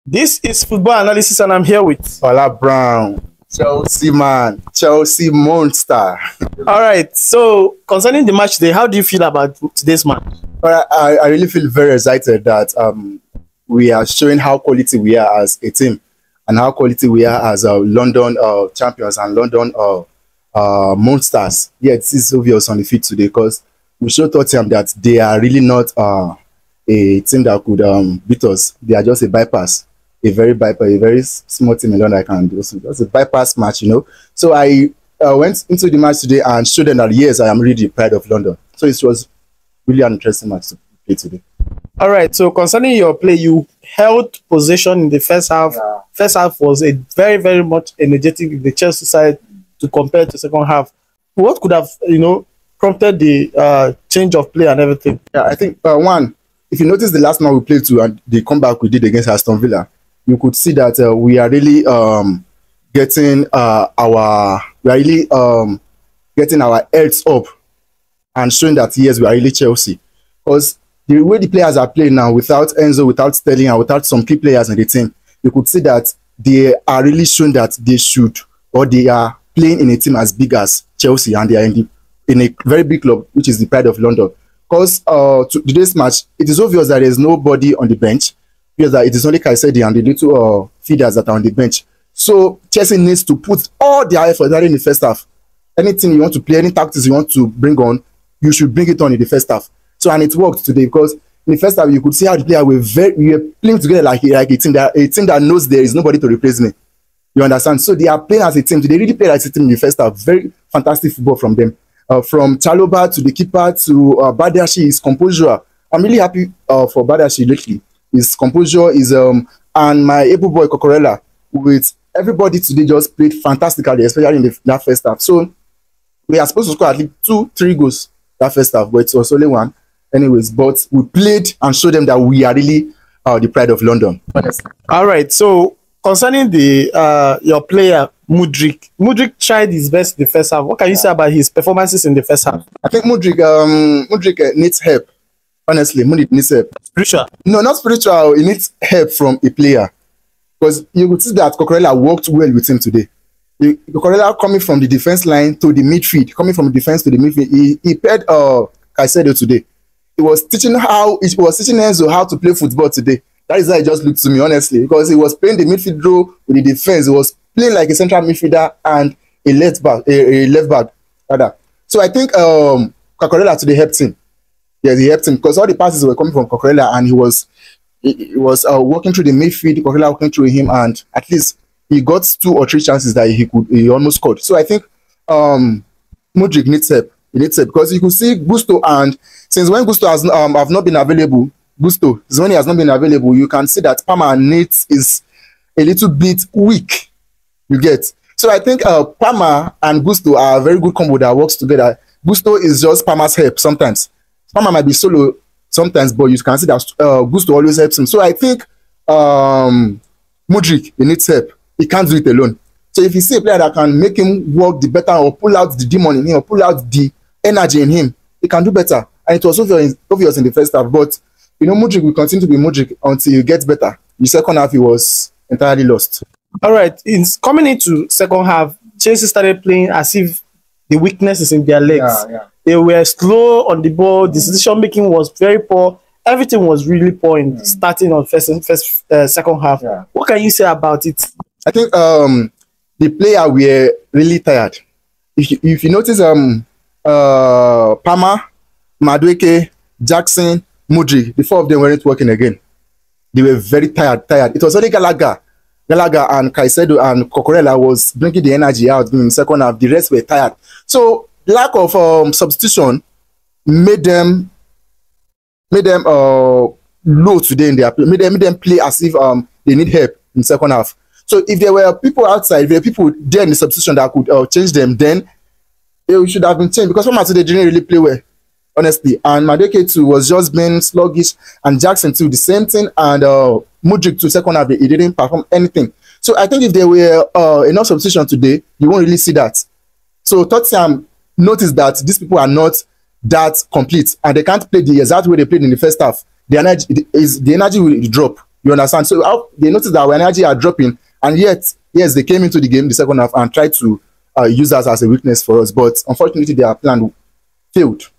This is football analysis, and I'm here with Ola Brown, Chelsea man, Chelsea monster. All right. So concerning the match today, how do you feel about today's match? I really feel very excited that we are showing how quality we are as a team and how quality we are as London champions and London monsters. Yeah, it is obvious on the field today because we showed Tottenham that they are really not a team that could beat us. They are just a bypass. A very small team in London can do. So that's a bypass match, you know. So I went into the match today and showed them that yes, I am really the pride of London. So it was really an interesting match to play today. All right. So concerning your play, you held possession in the first half. Yeah. First half was a very much energetic in the Chelsea side to compare to second half. What could have prompted the change of play and everything? Yeah, I think one, if you notice the last match we played to and the comeback we did against Aston Villa, you could see that we are really getting our heads up and showing that yes, we are really Chelsea. Because the way the players are playing now, without Enzo, without Sterling, and without some key players in the team, you could see that they are really showing that they should, or they are playing in a team as big as Chelsea, and they are in a very big club, which is the pride of London. Because today's match, it is obvious that there is nobody on the bench. Because that it is only Caicedo and the little feeders that are on the bench. So Chelsea needs to put all their effort in the first half. Anything you want to play, any tactics you want to bring on, you should bring it on in the first half. So and it worked today because in the first half you could see how the players were playing together like a team that knows there is nobody to replace me. You understand? So they are playing as a team. They really played as a team in the first half. Very fantastic football from them. From Chalobah to the keeper to Badiashile, his composure. I'm really happy for Badiashile lately. His composure is and my able boy Cucurella with everybody today just played fantastically, especially in that first half. So we are supposed to score at least 2-3 goals that first half, but it was only one. Anyways, but we played and showed them that we are really the pride of London. Honestly. All right. So concerning the your player Mudryk tried his best in the first half. What can you say about his performances in the first half? I think Mudryk needs help. Honestly, Mudryk needs help. Spiritual? No, not spiritual. He needs help from a player. Because you could see that Cucurella worked well with him today. Cucurella coming from the defense line to the midfield, coming from the defense to the midfield. He paired Caicedo today. He was teaching Enzo how to play football today. That is how it just looked to me, honestly. Because he was playing the midfield role with the defense. He was playing like a central midfielder and a left back, rather. So I think Cucurella today helped him. Yes, he helped him because all the passes were coming from Cucurella and he was walking through the midfield, Cucurella walking through him, and at least he got 2 or 3 chances that he almost scored. So I think Mudryk needs help. He needs help because you could see Gusto, and since when Gusto have not been available, since when he has not been available, you can see that Palmer is a little bit weak. You get. So I think Palmer and Gusto are a very good combo that works together. Gusto is just Palmer's help sometimes. Palmer might be solo sometimes, but you can see that Gusto always helps him. So I think Mudryk, he needs help. He can't do it alone. So if you see a player that can make him work the better or pull out the demon in him or pull out the energy in him, he can do better. And it was obvious in the first half. But, Mudryk will continue to be Mudryk until he gets better. The second half, he was entirely lost. All right. Coming into second half, Chelsea started playing as if the weakness is in their legs. Yeah. They were slow on the ball. The decision making was very poor. Everything was really poor in starting on second half. Yeah. What can you say about it? I think the player were really tired. If you notice, Palmer, Madueke, Jackson, Mudryk, the 4 of them weren't working again. They were very tired. It was only Gallagher and Caicedo and Cucurella was bringing the energy out in the second half. The rest were tired. So lack of substitution made them low today in their play. Made them play as if they need help in the second half. So if there were people outside, if there were people there in the substitution that could change them, then they should have been changed. Because from today, they didn't really play well, honestly. And Madueke too was just being sluggish, and Jackson too, the same thing. And Mudryk too, second half, he didn't perform anything. So I think if there were enough substitution today, you won't really see that. So Tottenham noticed that these people are not that complete, and they can't play the exact way they played in the first half. The energy will drop. You understand? So they noticed that our energy are dropping, and yet, yes, they came into the game the second half and tried to use us as a weakness for us. But unfortunately, their plan failed.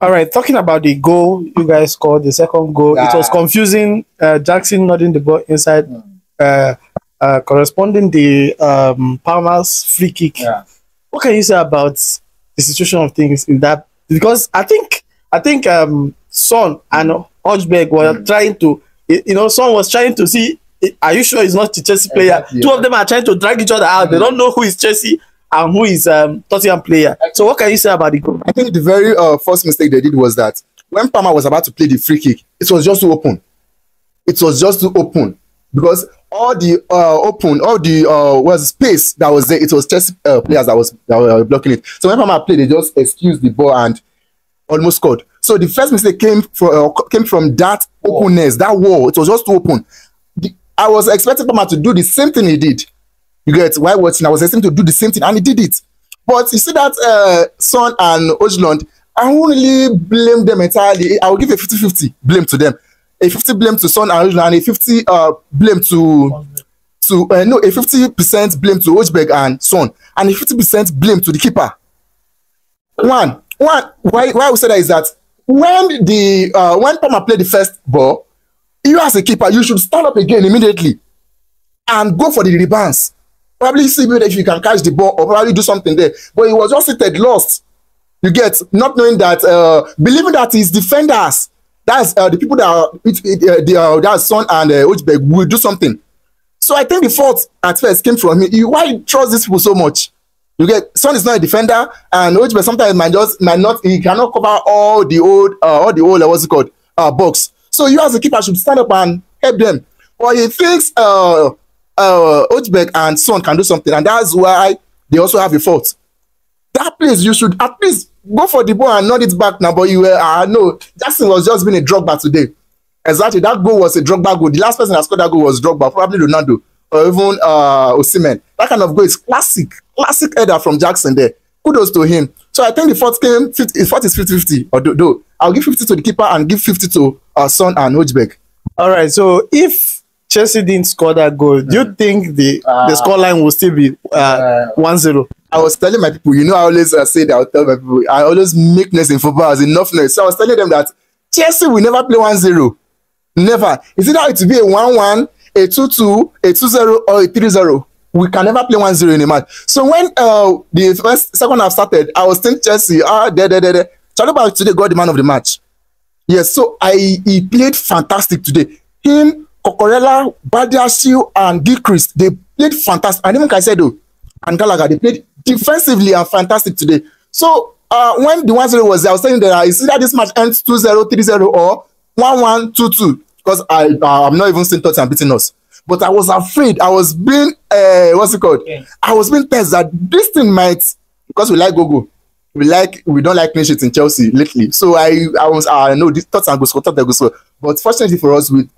All right, talking about the goal you guys scored, the second goal, it was confusing. Jackson nodding the ball inside, corresponding the Palmer's free kick. Yeah. What can you say about the situation of things in that? Because I think Son and Hodgberg were trying to, Son was trying to see, are you sure he's not the Chelsea player? Exactly, Two of them are trying to drag each other out. They don't know who is Chelsea and who is Tottenham player. So what can you say about the goal? I think the very first mistake they did was that when Palmer was about to play the free kick, it was just too open. It was just too open because all the was space that was there. It was Chelsea players that were blocking it. So when Palmer played, they just excused the ball and almost scored. So the first mistake came from that openness, that wall. It was just too open. I was expecting Palmer to do the same thing he did. You get why watching? I was expecting to do the same thing, and he did it. But you see that Son and Ojlund, I won't really blame them entirely. I will give a 50-50 blame to them. A 50 blame to Son and Ojlund, and a 50 blame to a 50% blame to Ojberg and Son, and a 50% blame to the keeper. Why we say that is that when Palmer played the first ball, you as a keeper, you should stand up again immediately and go for the rebounds. Probably see if you can catch the ball or probably do something there. But he was just seated, lost. You get, not knowing that, believing that his defenders, that's the people that that's Son and Ojberg will do something. So I think the fault at first came from him. Why you trust these people so much? You get, Son is not a defender, and Ojberg sometimes might not. He cannot cover all the old what's it called box. So you as a keeper should stand up and help them. But he thinks Ojberg and Son can do something, and that's why they also have a fault. That place you should at least go for the ball and nod it back now. But you were no, Jackson was just being a Drogba today. Exactly, that goal was a Drogba goal. The last person that scored that goal was Drogba, probably Ronaldo or even Osimhen. That kind of goal is classic header from Jackson there. Kudos to him. So I think the fault is 50-50. Although I'll give 50 to the keeper and give 50 to Son and Ojberg. All right. So if Chelsea didn't score that goal, do you think the scoreline will still be 1-0? I was telling my people, I always say that. I'll tell my people, I always make noise in football as enough noise. So I was telling them that Chelsea will never play 1-0. Never. Is it that it will be a 1-1, a 2-2, a 2-0, or a 3-0? We can never play 1-0 in a match. So when the second half started, I was thinking Chelsea, Chalobah today got the man of the match. Yes, so he played fantastic today. Him, Cucurella, Badiashile, and Gilchrist, they played fantastic. And even Caicedo and Gallagher, they played defensively and fantastic today. So when the 1-0 was there, I was saying that is either this match ends 2-0, 3-0, or 1-1, 2-2. Because I'm not even seeing Tottenham beating us. But I was afraid. I was being what's it called? Yeah. I was being tense that this thing might, because we like go. We don't like clean sheets in Chelsea lately. So I know this Tottenham go score. But fortunately for us, we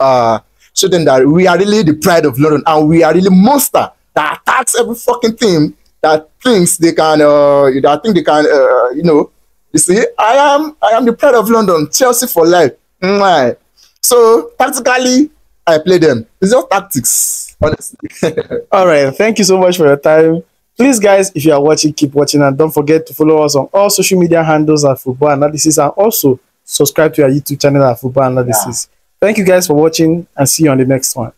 showed them that we are really the pride of London, and we are really monster that attacks every fucking team that thinks they can you see, I am the pride of London, Chelsea for life. So tactically, I play them. It's just tactics, honestly. All right. Thank you so much for your time. Please, guys, if you are watching, keep watching, and don't forget to follow us on all social media handles at Football Analysis, and also subscribe to our YouTube channel at Football Analysis. Yeah. Thank you guys for watching, and see you on the next one.